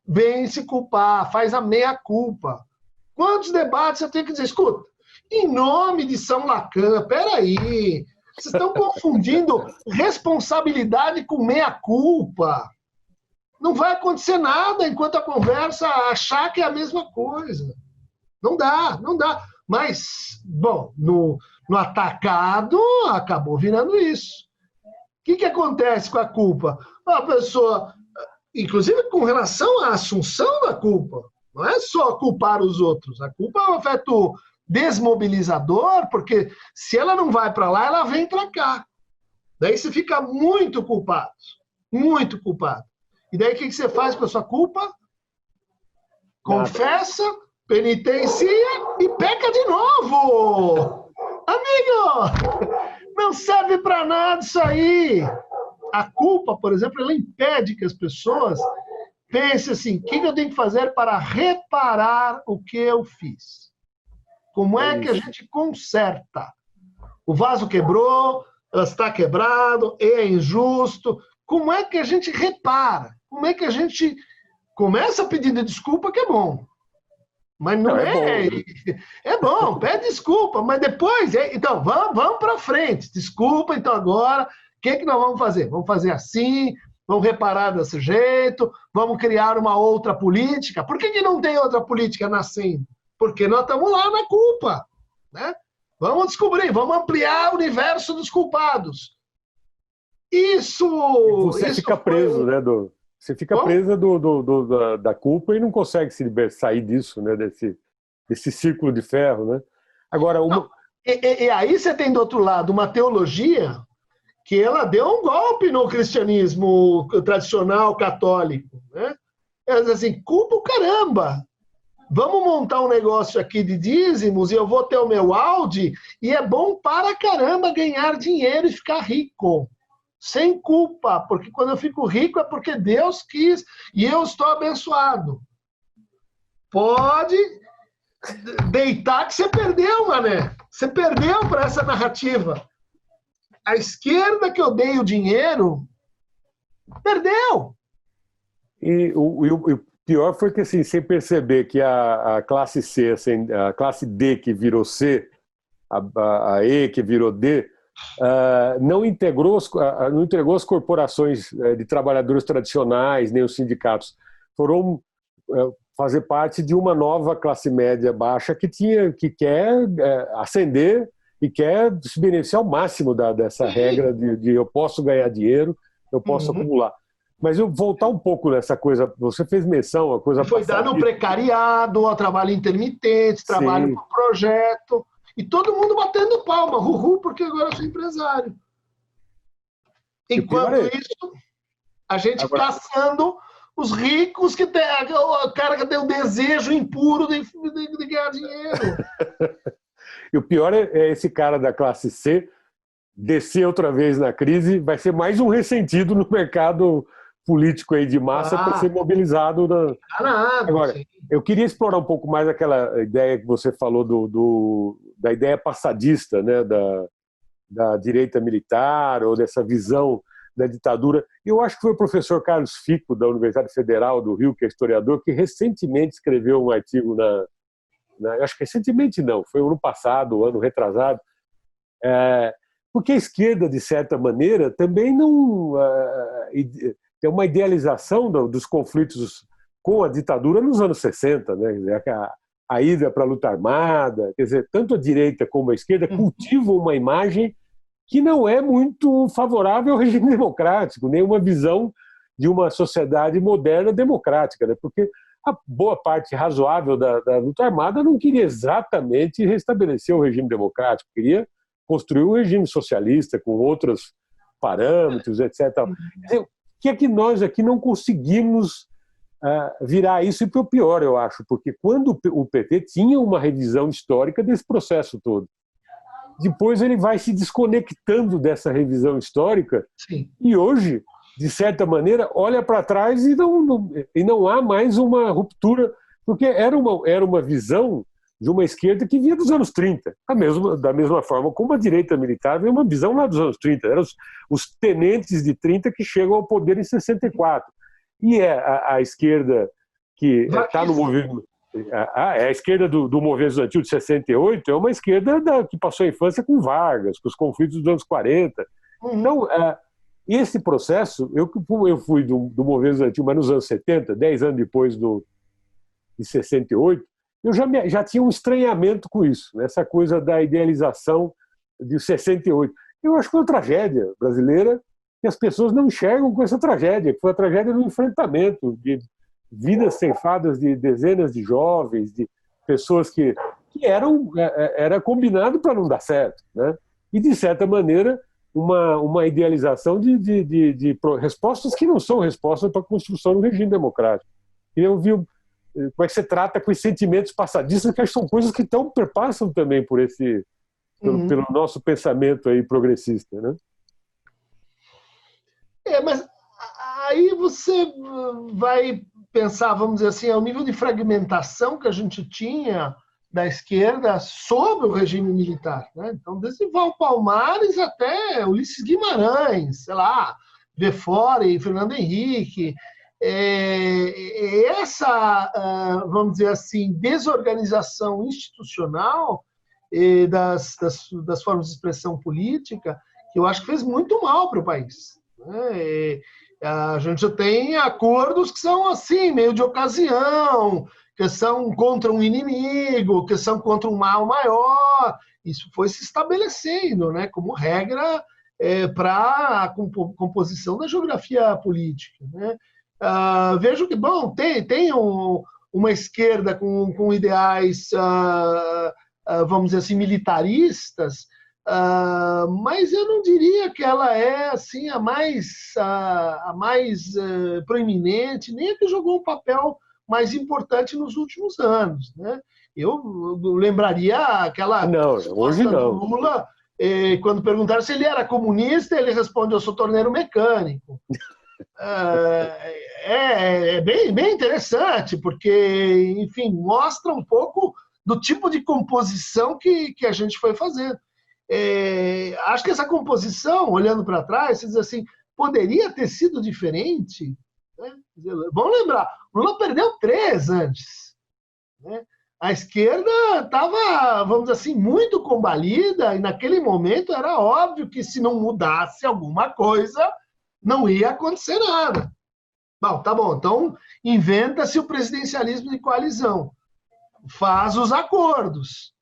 Vem se culpar, faz a meia-culpa. Quantos debates eu tenho que dizer? Escuta, em nome de São Lacan, peraí, vocês estão confundindo responsabilidade com meia-culpa. Não vai acontecer nada enquanto a conversa achar que é a mesma coisa. Não dá. Mas, bom, no atacado acabou virando isso. O que acontece com a culpa? A pessoa, inclusive com relação à assunção da culpa, não é só culpar os outros. A culpa é um afeto desmobilizador, porque se ela não vai para lá, ela vem para cá. Daí você fica muito culpado. Muito culpado. E daí o que você faz com a sua culpa? Confessa, penitencia e peca de novo. Amigo, não serve para nada isso aí. A culpa, por exemplo, ela impede que as pessoas pensem assim, o que eu tenho que fazer para reparar o que eu fiz? Como é que a gente conserta? O vaso quebrou, está quebrado, é injusto. Como é que a gente repara? Como é que a gente começa pedindo desculpa, que é bom. Mas não é. É bom, pede desculpa, mas depois. Então, vamos para frente. Desculpa, então agora, o que nós vamos fazer? Vamos fazer assim, vamos reparar desse jeito, vamos criar uma outra política. Por que não tem outra política nascendo? Porque nós estamos lá na culpa. Né? Vamos descobrir, vamos ampliar o universo dos culpados. Você fica preso, né, Você fica presa da culpa e não consegue sair disso, né, desse círculo de ferro, né? Agora, e aí você tem do outro lado uma teologia que ela deu um golpe no cristianismo tradicional católico, né? Ela diz assim, culpa o caramba! Vamos montar um negócio aqui de dízimos e eu vou ter o meu Audi e é bom para caramba ganhar dinheiro e ficar rico. Sem culpa, porque quando eu fico rico é porque Deus quis e eu estou abençoado. Pode deitar que você perdeu, mané. Você perdeu para essa narrativa. A esquerda que eu dei o dinheiro, perdeu. E o pior foi que, assim, sem perceber que a classe C, assim, a classe D que virou C, a E que virou D, não entregou as corporações de trabalhadores tradicionais, nem os sindicatos. Foram fazer parte de uma nova classe média baixa que quer ascender e quer se beneficiar ao máximo dessa regra de eu posso ganhar dinheiro, eu posso acumular. Mas eu voltar um pouco nessa coisa, você fez menção, a coisa foi dar no precariado, ao trabalho intermitente, trabalho por projeto, e todo mundo batendo palma, porque agora eu sou empresário. Enquanto isso, a gente caçando os ricos que tem, o cara que tem o desejo impuro de ganhar dinheiro. E o pior é esse cara da classe C descer outra vez na crise, vai ser mais um ressentido no mercado político aí de massa para ser mobilizado. Agora, eu queria explorar um pouco mais aquela ideia que você falou da ideia passadista, né, da direita militar ou dessa visão da ditadura. Eu acho que foi o professor Carlos Fico, da Universidade Federal do Rio, que é historiador, que recentemente escreveu um artigo acho que recentemente não, foi ano passado, ano retrasado, porque a esquerda, de certa maneira, também não tem uma idealização dos conflitos com a ditadura nos anos 60, né? A ida para a luta armada, quer dizer, tanto a direita como a esquerda cultivam uma imagem que não é muito favorável ao regime democrático, nem uma visão de uma sociedade moderna democrática, né? Porque a boa parte razoável da luta armada não queria exatamente restabelecer o regime democrático, queria construir um regime socialista com outros parâmetros, etc. O que é que nós aqui não conseguimos virar isso? E para o pior, eu acho, porque quando o PT tinha uma revisão histórica desse processo todo, depois ele vai se desconectando dessa revisão histórica. Sim. E hoje, de certa maneira, olha para trás e não há mais uma ruptura, porque era uma visão de uma esquerda que vinha dos anos 30, da mesma forma como a direita militar veio uma visão lá dos anos 30, eram os tenentes de 30 que chegam ao poder em 64. E a esquerda que está no movimento... A esquerda do movimento estudantil de 68 é uma esquerda que passou a infância com Vargas, com os conflitos dos anos 40. Então, esse processo, eu fui do movimento estudantil, mas nos anos 70, 10 anos depois de 68, eu já tinha um estranhamento com isso, né? Essa coisa da idealização de 68. Eu acho que foi uma tragédia brasileira que as pessoas não enxergam com essa tragédia, que foi a tragédia do enfrentamento, de vidas ceifadas de dezenas de jovens, de pessoas que era combinado para não dar certo, né? E, de certa maneira, uma idealização de respostas que não são respostas para a construção do regime democrático. E eu vi como é que você trata com os sentimentos passadistas, que são coisas que perpassam também por pelo nosso pensamento aí progressista, né? Mas aí você vai pensar, vamos dizer assim, ao nível de fragmentação que a gente tinha da esquerda sob o regime militar, né? Então, desde Val Palmares até Ulisses Guimarães, sei lá, De Fore, Fernando Henrique, essa, vamos dizer assim, desorganização institucional das formas de expressão política, que eu acho que fez muito mal para o país, né? A gente tem acordos que são assim, meio de ocasião, que são contra um inimigo, que são contra um mal maior. Isso foi se estabelecendo, né, como regra para a composição da geografia política, né? Vejo que, bom, tem uma esquerda com ideais, vamos dizer assim, militaristas, mas eu não diria que ela é assim a mais proeminente, nem a que jogou um papel mais importante nos últimos anos, né? Eu lembraria aquela hoje não. Lula, quando perguntaram se ele era comunista, ele respondeu: eu sou torneiro mecânico. É bem interessante, porque, enfim, mostra um pouco do tipo de composição que a gente foi fazendo. Acho que essa composição, olhando para trás, você diz assim, poderia ter sido diferente, né? Vamos lembrar, Lula perdeu 3 antes, né? A esquerda estava, vamos dizer assim, muito combalida, e naquele momento era óbvio que se não mudasse alguma coisa, não ia acontecer nada. Bom, tá bom, então inventa-se o presidencialismo de coalizão, faz os acordos,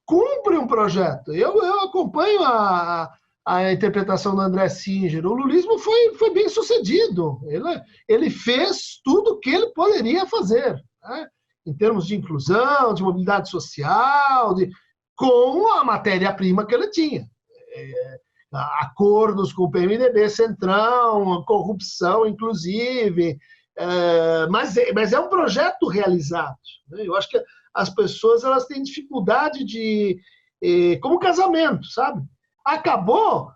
cumpre um projeto. Eu acompanho a interpretação do André Singer. O lulismo foi bem sucedido. Ele fez tudo o que ele poderia fazer, né? Em termos de inclusão, de mobilidade social, com a matéria-prima que ele tinha. Acordos com o PMDB Centrão, corrupção, inclusive. Mas é um projeto realizado, né? Eu acho que as pessoas elas têm dificuldade como casamento, sabe? Acabou,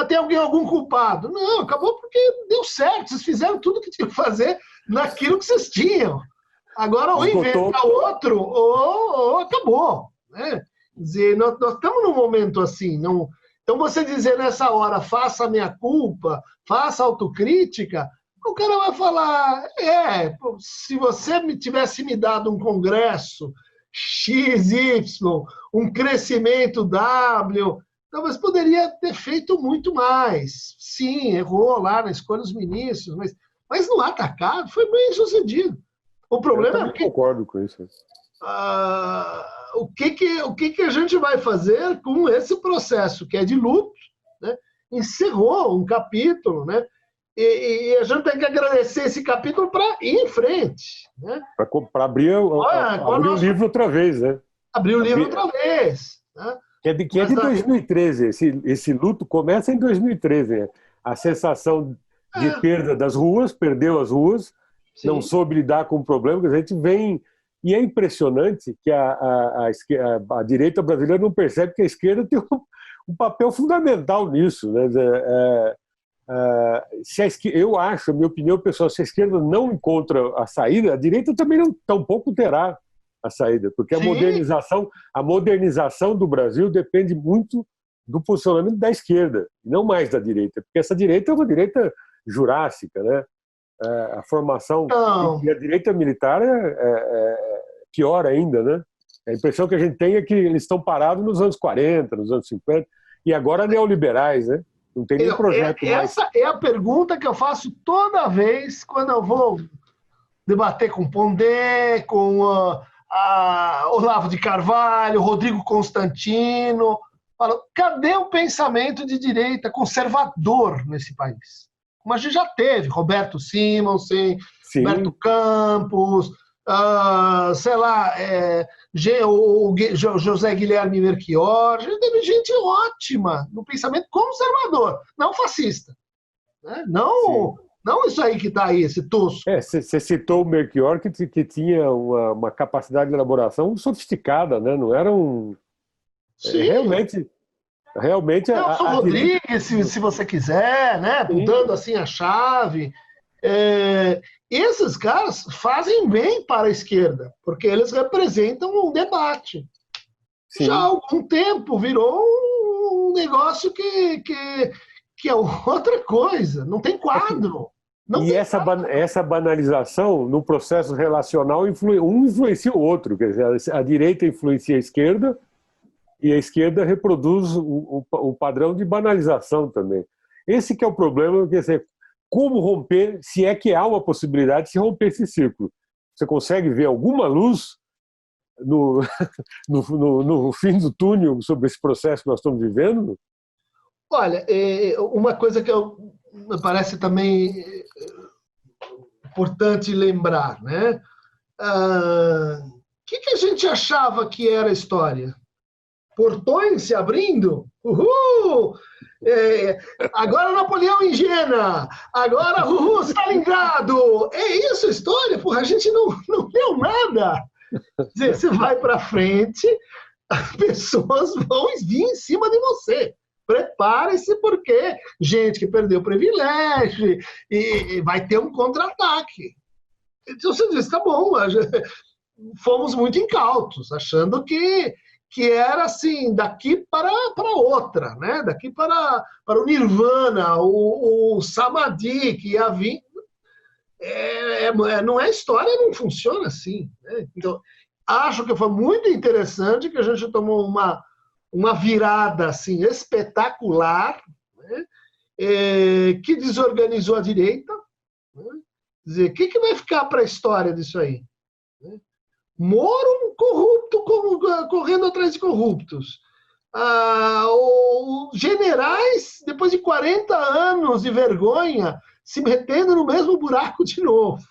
tem algum culpado? Não, acabou porque deu certo, vocês fizeram tudo que tinham que fazer naquilo que vocês tinham. Agora, ou inventa outro, ou acabou, né? Quer dizer, nós estamos num momento assim, não... Então, você dizer nessa hora, faça a minha culpa, faça autocrítica, o cara vai falar, se você tivesse me dado um congresso XY, um crescimento W, talvez poderia ter feito muito mais. Sim, errou lá na escolha dos ministros, mas no atacado foi bem sucedido. O problema é que... concordo com isso. O que a gente vai fazer com esse processo que é de luto, né? Encerrou um capítulo, né? E a gente tem que agradecer esse capítulo para ir em frente, né? Para abrir o livro outra vez, né? Abrir o livro outra vez, né? Que é de 2013. Esse luto começa em 2013. Né? A sensação de perda das ruas, perdeu as ruas, sim, não soube lidar com o problema, que a gente vem... E é impressionante que a direita brasileira não percebe que a esquerda tem um papel fundamental nisso, né? Eu acho, a minha opinião pessoal, se a esquerda não encontra a saída, a direita também tampouco terá a saída, porque a modernização do Brasil depende muito do posicionamento da esquerda, não mais da direita, porque essa direita é uma direita jurássica, né? A formação e a direita militar é pior ainda, né? A impressão que a gente tem é que eles estão parados nos anos 40, nos anos 50, e agora neoliberais, né? Não tem nem projeto mais. Essa é a pergunta que eu faço toda vez quando eu vou debater com Pondé, com Olavo de Carvalho, Rodrigo Constantino. Falam, cadê o pensamento de direita conservador nesse país? Como a gente já teve, Roberto Simonsen, Roberto Campos, sei lá, o José Guilherme Melchior. Teve gente ótima no pensamento conservador, não fascista. Né? Não isso aí que está aí, esse tosco. Você citou o Melchior, que tinha uma capacidade de elaboração sofisticada, né? Não era um... Sim. Realmente... Nelson Rodrigues, se você quiser, né? Dando assim a chave. Esses caras fazem bem para a esquerda, porque eles representam um debate. Sim. Já há algum tempo virou um negócio que é outra coisa, não tem quadro. Essa banalização no processo relacional um influencia o outro, quer dizer, a direita influencia a esquerda e a esquerda reproduz o padrão de banalização também. Esse que é o problema, quer dizer, como romper, se é que há uma possibilidade de se romper esse círculo. Você consegue ver alguma luz no fim do túnel sobre esse processo que nós estamos vivendo? Olha, uma coisa que me parece também importante lembrar, né? O que a gente achava que era a história? Portões se abrindo? Uhul! Agora Napoleão em Jena! Agora, Stalingrado! É isso a história? Porra, a gente não leu nada! Quer dizer, você vai para frente, as pessoas vão vir em cima de você. Prepare-se, porque gente que perdeu privilégio e vai ter um contra-ataque. Então você diz, tá bom, fomos muito incautos, achando que era assim, daqui para outra, né? Daqui para o Nirvana, o Samadhi que ia vir. Não é história, não funciona assim. Né? Então, acho que foi muito interessante que a gente tomou uma virada assim, espetacular, né? Que desorganizou a direita. Né? Quer dizer, o que vai ficar para a história disso aí? Né? Moro corrupto, correndo atrás de corruptos. Os generais, depois de 40 anos de vergonha, se metendo no mesmo buraco de novo.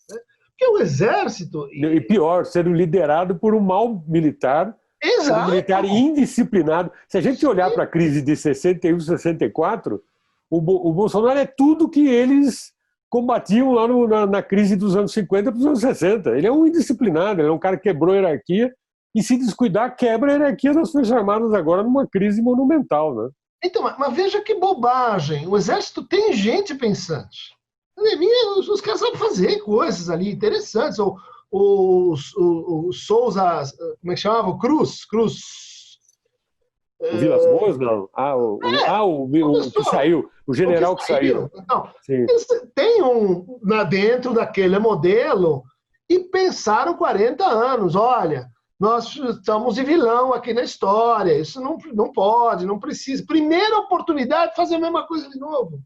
Né? Porque o exército... E pior, sendo liderado por um mau militar. Exato. Um militar indisciplinado. Se a gente olhar para a crise de 61, 64, o Bolsonaro é tudo que eles combatiam lá na crise dos anos 50 para os anos 60. Ele é um indisciplinado, ele é um cara que quebrou a hierarquia e, se descuidar, quebra a hierarquia das Forças Armadas agora numa crise monumental. Né? Então, mas veja que bobagem. O Exército tem gente pensante. Os caras sabem fazer coisas ali interessantes. O Souza, como é que chamava? O Cruz. O Vilas Boas, não? O que saiu. O general que saiu. Então, eles têm dentro daquele modelo e pensaram 40 anos. Olha, nós estamos de vilão aqui na história. Isso não pode, não precisa. Primeira oportunidade de fazer a mesma coisa de novo.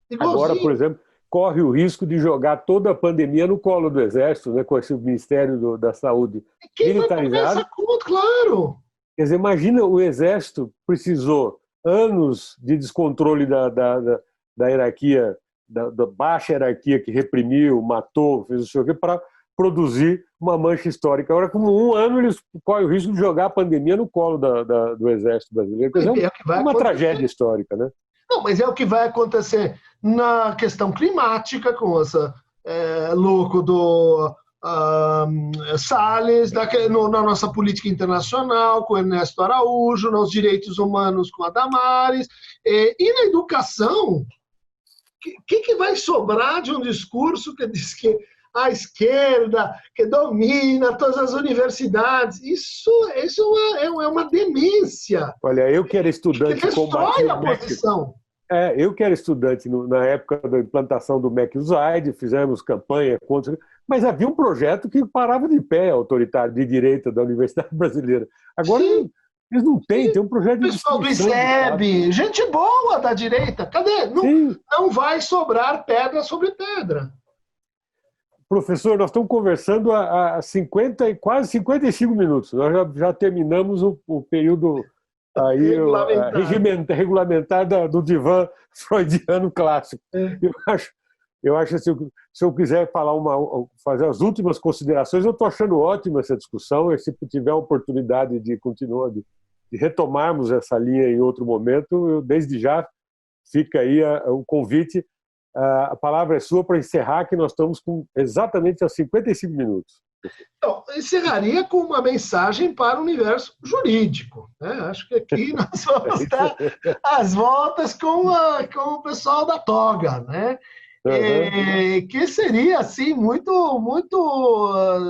Igualzinho. Agora, por exemplo, corre o risco de jogar toda a pandemia no colo do Exército, né, com esse Ministério da Saúde militarizado. Claro. Quer dizer, imagina, o Exército precisou anos de descontrole da hierarquia, da baixa hierarquia que reprimiu, matou, fez o seu quê, para produzir uma mancha histórica. Agora, como um ano, eles correm o risco de jogar a pandemia no colo do Exército brasileiro. Quer dizer, é uma tragédia histórica, né? Não, mas é o que vai acontecer na questão climática, com essa louco do Salles, na nossa política internacional, com Ernesto Araújo, nos direitos humanos com a Damares, e na educação, o que vai sobrar de um discurso que diz que a esquerda que domina todas as universidades? Isso é uma demência. Olha, eu que era estudante que destrói a posição. Eu que era estudante na época da implantação do MEC Usaid, fizemos campanha contra, mas havia um projeto que parava de pé autoritário de direita da Universidade Brasileira. Agora eles não têm, tem um projeto de pessoal do ISEB, gente boa da direita, cadê? Não vai sobrar pedra sobre pedra. Professor, nós estamos conversando há 50, quase 55 minutos. Nós já terminamos o período aí, regulamentar do divã freudiano clássico. Eu acho assim, se eu quiser fazer as últimas considerações, eu estou achando ótima essa discussão. E se tiver a oportunidade de continuar, de retomarmos essa linha em outro momento, desde já fica aí o convite. A palavra é sua para encerrar, que nós estamos com exatamente 55 minutos. Então, encerraria com uma mensagem para o universo jurídico, né? Acho que aqui nós vamos dar as voltas com o pessoal da toga, né? Que seria assim muito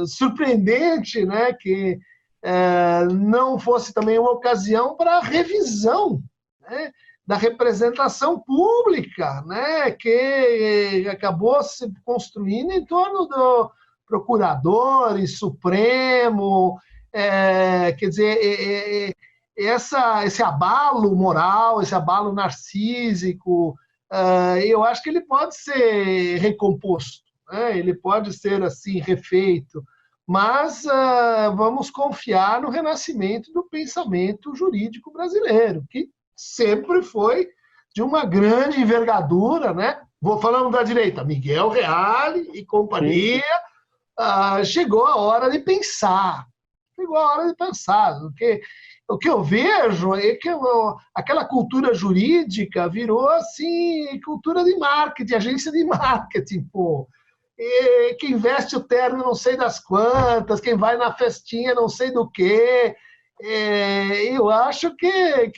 surpreendente, né? Que não fosse também uma ocasião para revisão, né, da representação pública, né, que acabou se construindo em torno do procurador e Supremo, quer dizer, esse abalo moral, esse abalo narcísico, eu acho que ele pode ser recomposto, né, ele pode ser assim refeito, mas vamos confiar no renascimento do pensamento jurídico brasileiro, que sempre foi de uma grande envergadura, né? Vou falando da direita, Miguel Reale e companhia. Chegou a hora de pensar. O que eu vejo é que aquela cultura jurídica virou assim cultura de marketing, agência de marketing, pô. E quem veste o terno não sei das quantas, quem vai na festinha não sei do quê. Eu acho que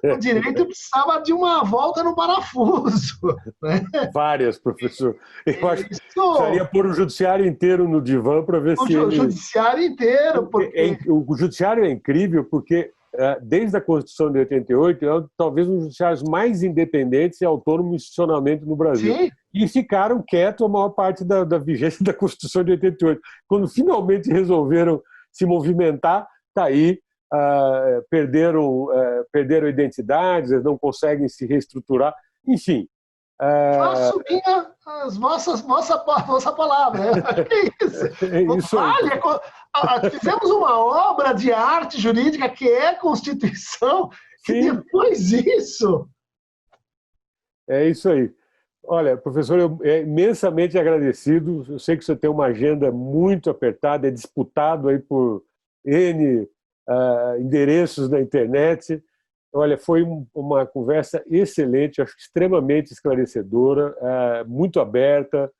o direito precisava de uma volta no parafuso. Né? Várias, professor. Eu acho que precisaria pôr o judiciário inteiro no divã para ver se o judiciário inteiro. Porque... O judiciário é incrível porque, desde a Constituição de 88, é talvez um dos judiciários mais independentes e autônomos institucionalmente no Brasil. Sim. E ficaram quietos a maior parte da vigência da Constituição de 88. Quando finalmente resolveram se movimentar, está aí. Perderam identidades, eles não conseguem se reestruturar, enfim. Faço vossa palavra. É isso aí. Fizemos uma obra de arte jurídica que é a Constituição, e depois isso. É isso aí. Olha, professor, eu imensamente agradecido. Eu sei que você tem uma agenda muito apertada, é disputado aí por N endereços na internet. Olha, foi uma conversa excelente, acho que extremamente esclarecedora, muito aberta,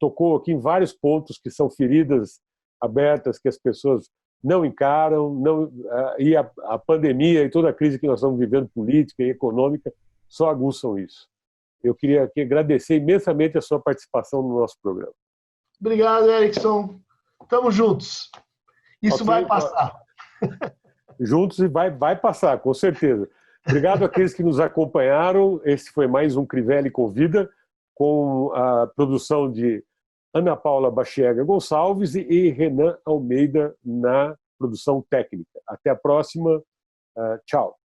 tocou aqui em vários pontos que são feridas abertas que as pessoas não encaram, e a pandemia e toda a crise que nós estamos vivendo, política e econômica, só aguçam isso. Eu queria aqui agradecer imensamente a sua participação no nosso programa. Obrigado, Erickson. Estamos juntos. Isso vai passar. Juntos e vai passar, com certeza. Obrigado àqueles que nos acompanharam. Esse foi mais um Crivelli Convida, com a produção de Ana Paula Bachiega Gonçalves e Renan Almeida na produção técnica. Até a próxima. Tchau.